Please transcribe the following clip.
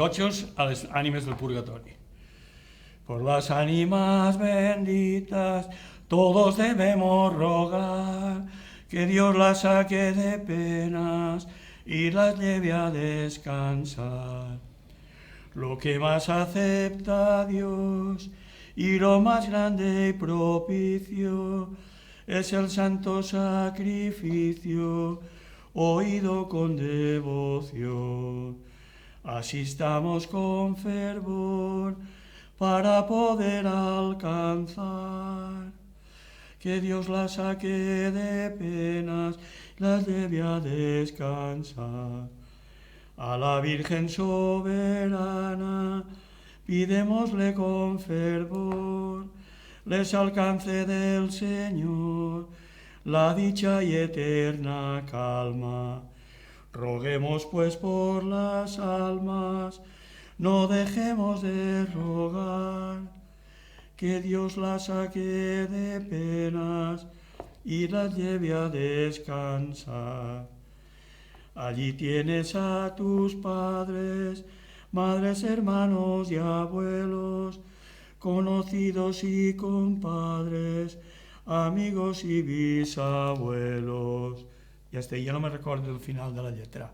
gochos a las ánimas del purgatorio. Por las ánimas benditas todos debemos rogar, que Dios las saque de penas y las lleve a descansar. Lo que más acepta a Dios y lo más grande y propicio es el santo sacrificio, oído con devoción. Asistamos con fervor para poder alcanzar que Dios las saque de penas, las lleve a descansar. A la Virgen soberana pidémosle con fervor, les alcance del Señor la dicha y eterna calma. Roguemos pues por las almas, no dejemos de rogar, que Dios las saque de penas y las lleve a descansar. Allí tienes a tus padres, madres, hermanos y abuelos, conocidos y compadres, amigos y bisabuelos. Y hasta ahí ya no me recuerdo el final de la letra.